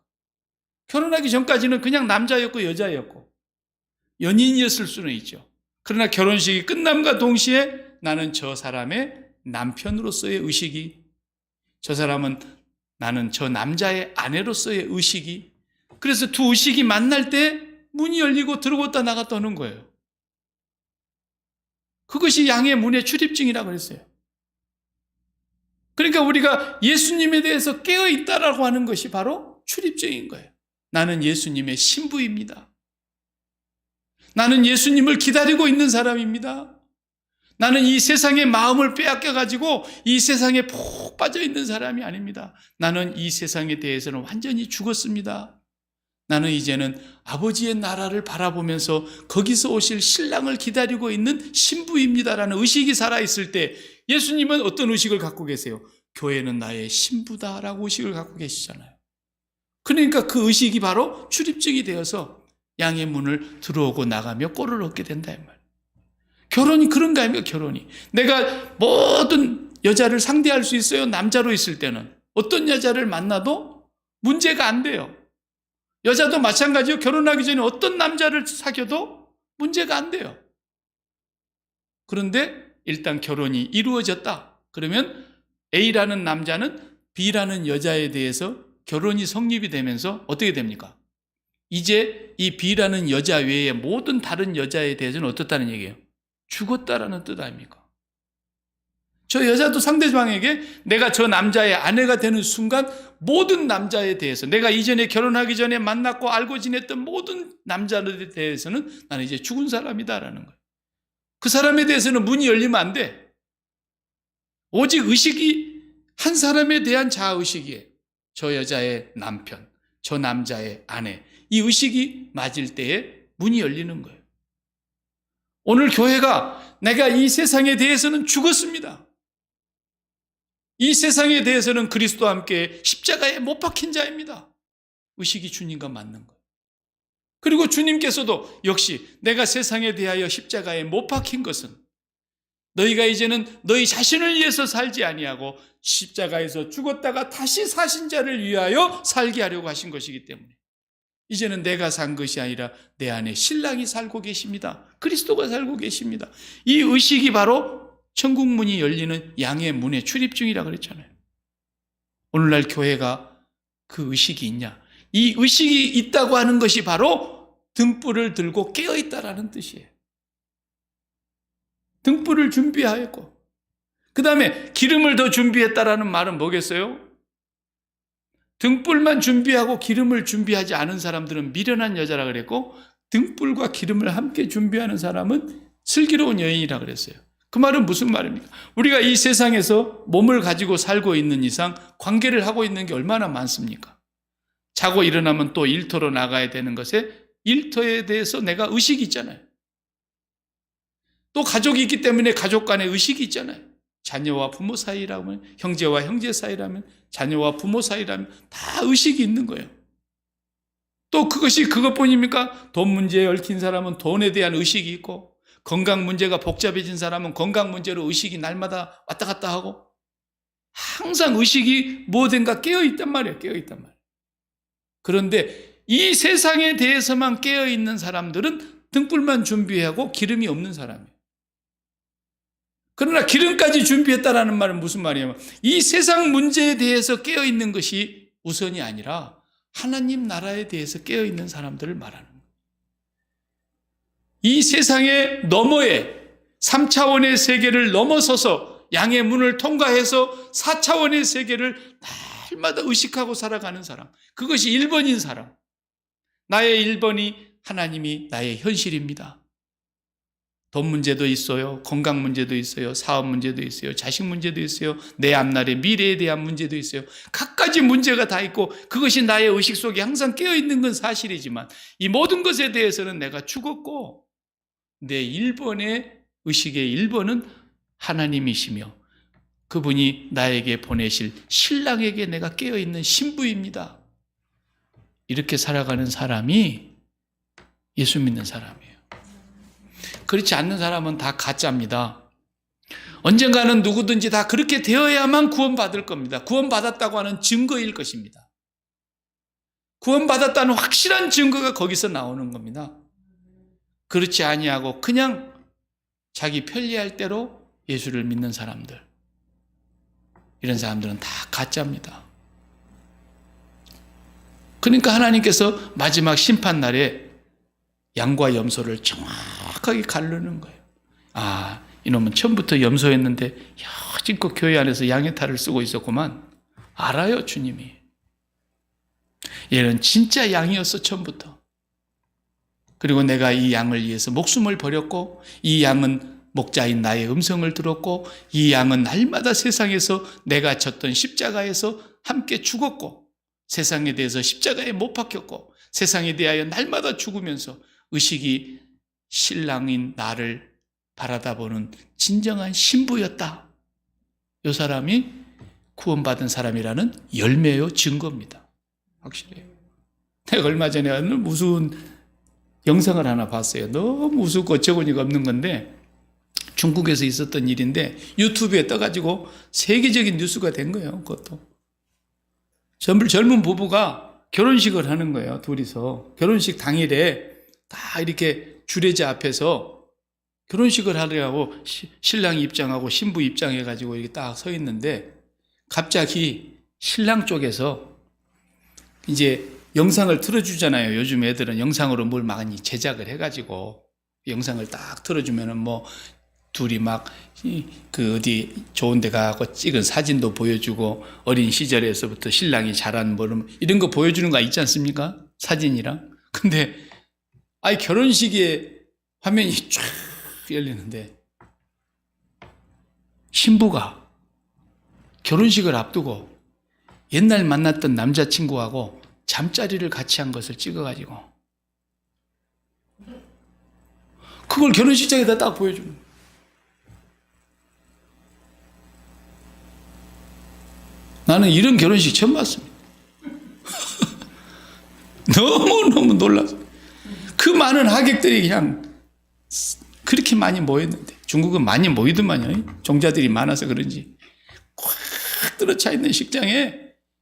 결혼하기 전까지는 그냥 남자였고 여자였고 연인이었을 수는 있죠. 그러나 결혼식이 끝남과 동시에 나는 저 사람의 남편으로서의 의식이, 저 사람은 나는 저 남자의 아내로서의 의식이, 그래서 두 의식이 만날 때 문이 열리고 들어갔다 나갔다 하는 거예요. 그것이 양의 문의 출입증이라고 그랬어요. 그러니까 우리가 예수님에 대해서 깨어있다라고 하는 것이 바로 출입증인 거예요. 나는 예수님의 신부입니다. 나는 예수님을 기다리고 있는 사람입니다. 나는 이 세상의 마음을 빼앗겨가지고 이 세상에 푹 빠져있는 사람이 아닙니다. 나는 이 세상에 대해서는 완전히 죽었습니다. 나는 이제는 아버지의 나라를 바라보면서 거기서 오실 신랑을 기다리고 있는 신부입니다라는 의식이 살아있을 때 예수님은 어떤 의식을 갖고 계세요? 교회는 나의 신부다라고 의식을 갖고 계시잖아요. 그러니까 그 의식이 바로 출입증이 되어서 양의 문을 들어오고 나가며 꼴을 얻게 된다 이 말이에요. 결혼이 그런 거 아닙니까? 결혼이 내가 모든 여자를 상대할 수 있어요. 남자로 있을 때는 어떤 여자를 만나도 문제가 안 돼요. 여자도 마찬가지요. 결혼하기 전에 어떤 남자를 사귀어도 문제가 안 돼요. 그런데 일단 결혼이 이루어졌다. 그러면 A라는 남자는 B라는 여자에 대해서 결혼이 성립이 되면서 어떻게 됩니까? 이제 이 B라는 여자 외에 모든 다른 여자에 대해서는 어떻다는 얘기예요? 죽었다라는 뜻 아닙니까? 저 여자도 상대방에게 내가 저 남자의 아내가 되는 순간 모든 남자에 대해서 내가 이전에 결혼하기 전에 만났고 알고 지냈던 모든 남자들에 대해서는 나는 이제 죽은 사람이다라는 거예요. 그 사람에 대해서는 문이 열리면 안 돼. 오직 의식이 한 사람에 대한 자아의식이에요. 저 여자의 남편, 저 남자의 아내, 이 의식이 맞을 때에 문이 열리는 거예요. 오늘 교회가 내가 이 세상에 대해서는 죽었습니다. 이 세상에 대해서는 그리스도와 함께 십자가에 못 박힌 자입니다. 의식이 주님과 맞는 거예요. 그리고 주님께서도 역시 내가 세상에 대하여 십자가에 못 박힌 것은 너희가 이제는 너희 자신을 위해서 살지 아니하고 십자가에서 죽었다가 다시 사신 자를 위하여 살게 하려고 하신 것이기 때문에 이제는 내가 산 것이 아니라 내 안에 신랑이 살고 계십니다. 그리스도가 살고 계십니다. 이 의식이 바로 천국 문이 열리는 양의 문의 출입증이라고 그랬잖아요. 오늘날 교회가 그 의식이 있냐? 이 의식이 있다고 하는 것이 바로 등불을 들고 깨어있다라는 뜻이에요. 등불을 준비하였고 그 다음에 기름을 더 준비했다라는 말은 뭐겠어요? 등불만 준비하고 기름을 준비하지 않은 사람들은 미련한 여자라 그랬고 등불과 기름을 함께 준비하는 사람은 슬기로운 여인이라 그랬어요. 그 말은 무슨 말입니까? 우리가 이 세상에서 몸을 가지고 살고 있는 이상 관계를 하고 있는 게 얼마나 많습니까? 자고 일어나면 또 일터로 나가야 되는 것에 일터에 대해서 내가 의식이 있잖아요. 또 가족이 있기 때문에 가족 간의 의식이 있잖아요. 자녀와 부모 사이라면, 형제와 형제 사이라면, 자녀와 부모 사이라면 다 의식이 있는 거예요. 또 그것이 그것뿐입니까? 돈 문제에 얽힌 사람은 돈에 대한 의식이 있고 건강 문제가 복잡해진 사람은 건강 문제로 의식이 날마다 왔다 갔다 하고 항상 의식이 뭐든가 깨어있단 말이에요. 깨어있단 말이에요. 그런데 이 세상에 대해서만 깨어있는 사람들은 등불만 준비하고 기름이 없는 사람이에요. 그러나 기름까지 준비했다라는 말은 무슨 말이냐면 이 세상 문제에 대해서 깨어있는 것이 우선이 아니라 하나님 나라에 대해서 깨어있는 사람들을 말하는 거예요. 이 세상의 너머에 3차원의 세계를 넘어서서 양의 문을 통과해서 4차원의 세계를 날마다 의식하고 살아가는 사람, 그것이 1번인 사람. 나의 1번이 하나님이 나의 현실입니다. 돈 문제도 있어요. 건강 문제도 있어요. 사업 문제도 있어요. 자식 문제도 있어요. 내 앞날의 미래에 대한 문제도 있어요. 각가지 문제가 다 있고 그것이 나의 의식 속에 항상 깨어있는 건 사실이지만 이 모든 것에 대해서는 내가 죽었고 내 1번의 의식의 1번은 하나님이시며 그분이 나에게 보내실 신랑에게 내가 깨어있는 신부입니다. 이렇게 살아가는 사람이 예수 믿는 사람이에요. 그렇지 않는 사람은 다 가짜입니다. 언젠가는 누구든지 다 그렇게 되어야만 구원받을 겁니다. 구원받았다고 하는 증거일 것입니다. 구원받았다는 확실한 증거가 거기서 나오는 겁니다. 그렇지 아니하고 그냥 자기 편리할 대로 예수를 믿는 사람들, 이런 사람들은 다 가짜입니다. 그러니까 하나님께서 마지막 심판날에 양과 염소를 정확하게 가르는 거예요. 아, 이놈은 처음부터 염소였는데 여지껏 교회 안에서 양의 탈을 쓰고 있었구만. 알아요, 주님이. 얘는 진짜 양이었어, 처음부터. 그리고 내가 이 양을 위해서 목숨을 버렸고, 이 양은 목자인 나의 음성을 들었고, 이 양은 날마다 세상에서 내가 졌던 십자가에서 함께 죽었고, 세상에 대해서 십자가에 못 박혔고, 세상에 대하여 날마다 죽으면서 의식이 신랑인 나를 바라다보는 진정한 신부였다. 이 사람이 구원받은 사람이라는 열매요, 증거입니다. 확실해요. 내가 얼마 전에 무서운 영상을 하나 봤어요. 너무 무섭고 어처구니가 없는 건데 중국에서 있었던 일인데 유튜브에 떠가지고 세계적인 뉴스가 된 거예요. 그것도 젊은 부부가 결혼식을 하는 거예요. 둘이서 결혼식 당일에 다 이렇게 주례자 앞에서 결혼식을 하려고 신랑이 입장하고 신부 입장해가지고 이렇게 딱 서 있는데 갑자기 신랑 쪽에서 이제 영상을 틀어주잖아요. 요즘 애들은 영상으로 뭘 많이 제작을 해가지고 영상을 딱 틀어주면은 뭐 둘이 막 그 어디 좋은 데 가고 찍은 사진도 보여주고 어린 시절에서부터 신랑이 자란 뭐 이런 거 보여주는 거 있지 않습니까? 사진이랑. 근데 아이 결혼식에 화면이 쫙 열리는데 신부가 결혼식을 앞두고 옛날 만났던 남자친구하고 잠자리를 같이 한 것을 찍어가지고 그걸 결혼식장에다 딱 보여주는 거예요. 나는 이런 결혼식 처음 봤습니다. 너무너무 놀라서 그 많은 하객들이 그냥 그렇게 많이 모였는데 중국은 많이 모이더만요. 종자들이 많아서 그런지 꽉 들어차 있는 식장에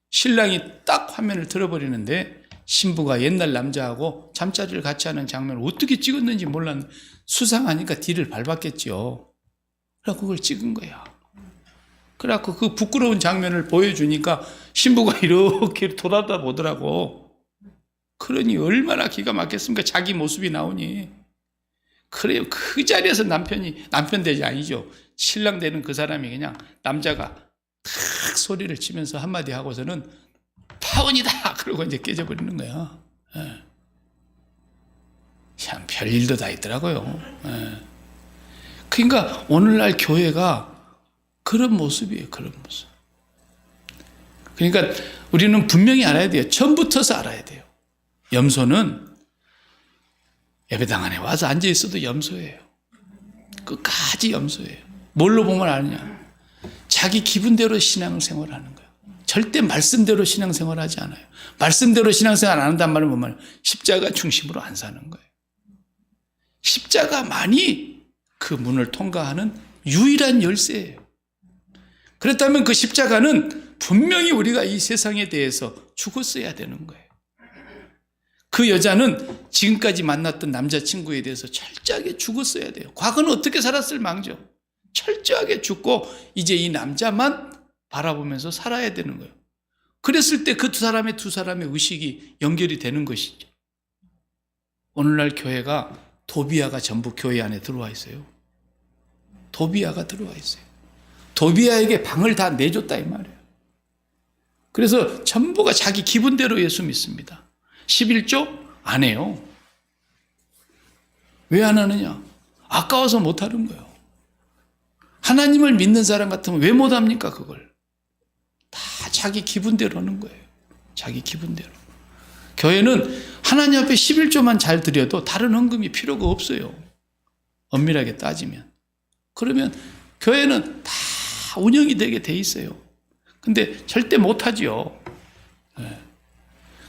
신랑이 딱 화면을 틀어버리는데 신부가 옛날 남자하고 잠자리를 같이 하는 장면을 어떻게 찍었는지 몰랐는데 수상하니까 뒤를 밟았겠죠. 그래서 그걸 찍은 거야. 그래갖고 그 부끄러운 장면을 보여주니까 신부가 이렇게 돌아다 보더라고. 그러니 얼마나 기가 막혔습니까? 자기 모습이 나오니. 그래요. 그 자리에서 남편 되지 아니죠. 신랑 되는 그 사람이 그냥 남자가 탁 소리를 치면서 한마디 하고서는 파혼이다! 그러고 이제 깨져버리는 거야. 예. 참 별일도 다 있더라고요. 예. 그러니까 오늘날 교회가 그런 모습이에요. 그런 모습. 그러니까 우리는 분명히 알아야 돼요. 처음부터서 알아야 돼요. 염소는 예배당 안에 와서 앉아있어도 염소예요. 끝까지 염소예요. 뭘로 보면 아느냐? 자기 기분대로 신앙생활하는 거예요. 절대 말씀대로 신앙생활하지 않아요. 말씀대로 신앙생활 안 한단 말은 뭐냐면 십자가 중심으로 안 사는 거예요. 십자가만이 그 문을 통과하는 유일한 열쇠예요. 그렇다면 그 십자가는 분명히 우리가 이 세상에 대해서 죽었어야 되는 거예요. 그 여자는 지금까지 만났던 남자친구에 대해서 철저하게 죽었어야 돼요. 과거는 어떻게 살았을 망정. 철저하게 죽고 이제 이 남자만 바라보면서 살아야 되는 거예요. 그랬을 때 그 두 사람의 의식이 연결이 되는 것이죠. 오늘날 교회가 도비아가 전부 교회 안에 들어와 있어요. 도비아가 들어와 있어요. 도비아에게 방을 다 내줬다 이 말이에요. 그래서 전부가 자기 기분대로 예수 믿습니다. 11조 안 해요. 왜 안 하느냐? 아까워서 못 하는 거예요. 하나님을 믿는 사람 같으면 왜 못 합니까? 그걸 다 자기 기분대로 하는 거예요. 자기 기분대로. 교회는 하나님 앞에 11조만 잘 드려도 다른 헌금이 필요가 없어요. 엄밀하게 따지면. 그러면 교회는 다 운영이 되게 돼 있어요. 근데 절대 못하죠.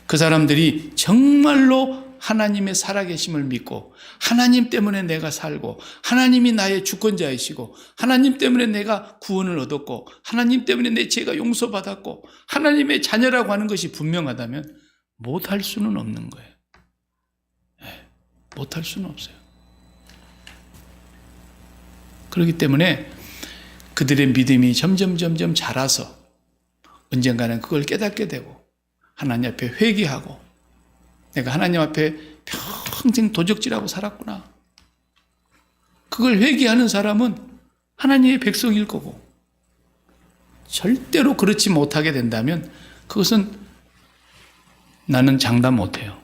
그 사람들이 정말로 하나님의 살아계심을 믿고 하나님 때문에 내가 살고 하나님이 나의 주권자이시고 하나님 때문에 내가 구원을 얻었고 하나님 때문에 내 죄가 용서받았고 하나님의 자녀라고 하는 것이 분명하다면 못할 수는 없는 거예요. 못할 수는 없어요. 그렇기 때문에 그들의 믿음이 점점 자라서 언젠가는 그걸 깨닫게 되고 하나님 앞에 회개하고 내가 하나님 앞에 평생 도적질하고 살았구나. 그걸 회개하는 사람은 하나님의 백성일 거고 절대로 그렇지 못하게 된다면 그것은 나는 장담 못해요.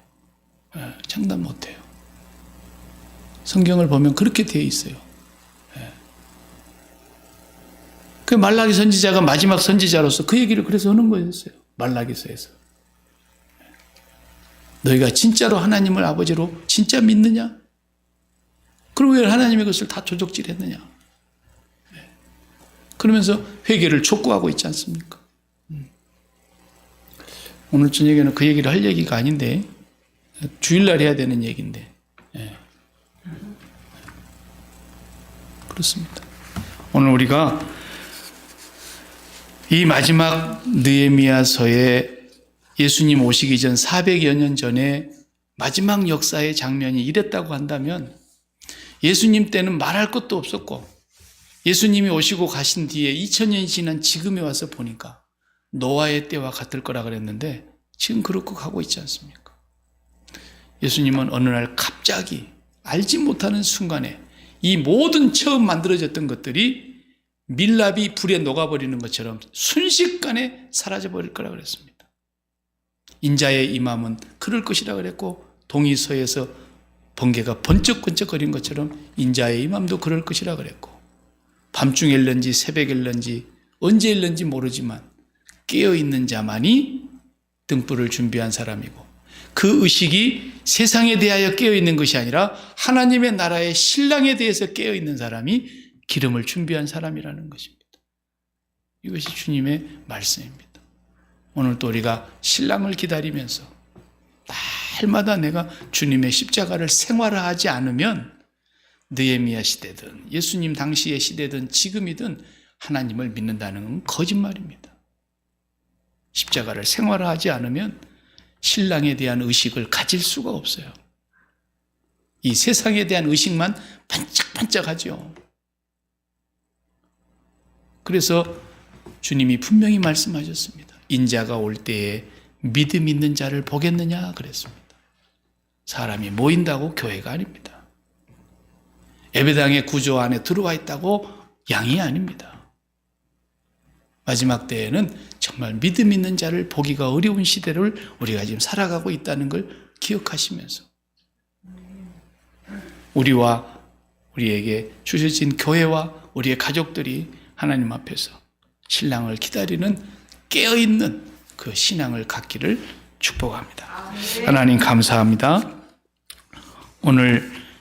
장담 못해요. 성경을 보면 그렇게 되어 있어요. 그 말라기 선지자가 마지막 선지자로서 그 얘기를 그래서 하는 거였어요. 말라기서에서. 너희가 진짜로 하나님을 아버지로 진짜 믿느냐? 그럼 왜 하나님의 것을 다 조적질했느냐? 그러면서 회개를 촉구하고 있지 않습니까? 오늘 저녁에는 그 얘기를 할 얘기가 아닌데 주일날 해야 되는 얘기인데 그렇습니다. 오늘 우리가 이 마지막 느헤미야서에 예수님 오시기 전 400여 년 전에 마지막 역사의 장면이 이랬다고 한다면 예수님 때는 말할 것도 없었고 예수님이 오시고 가신 뒤에 2000년이 지난 지금에 와서 보니까 노아의 때와 같을 거라 그랬는데 지금 그렇게 가고 있지 않습니까? 예수님은 어느 날 갑자기 알지 못하는 순간에 이 모든 처음 만들어졌던 것들이 밀랍이 불에 녹아버리는 것처럼 순식간에 사라져버릴 거라 그랬습니다. 인자의 임함은 그럴 것이라 그랬고 동이서에서 번개가 번쩍번쩍거린 것처럼 인자의 임함도 그럴 것이라 그랬고 밤중에 일는지 새벽에 일는지 언제 일는지 모르지만 깨어있는 자만이 등불을 준비한 사람이고 그 의식이 세상에 대하여 깨어있는 것이 아니라 하나님의 나라의 신랑에 대해서 깨어있는 사람이 기름을 준비한 사람이라는 것입니다. 이것이 주님의 말씀입니다. 오늘 또 우리가 신랑을 기다리면서 날마다 내가 주님의 십자가를 생활화하지 않으면 느헤미야 시대든 예수님 당시의 시대든 지금이든 하나님을 믿는다는 건 거짓말입니다. 십자가를 생활화하지 않으면 신랑에 대한 의식을 가질 수가 없어요. 이 세상에 대한 의식만 반짝반짝하죠. 그래서 주님이 분명히 말씀하셨습니다. 인자가 올 때에 믿음 있는 자를 보겠느냐 그랬습니다. 사람이 모인다고 교회가 아닙니다. 예배당의 구조 안에 들어와 있다고 양이 아닙니다. 마지막 때에는 정말 믿음 있는 자를 보기가 어려운 시대를 우리가 지금 살아가고 있다는 걸 기억하시면서 우리와 우리에게 주셔진 교회와 우리의 가족들이 하나님 앞에서 신랑을 기다리는 깨어있는 그 신앙을 갖기를 축복합니다. 하나님 감사합니다. 오늘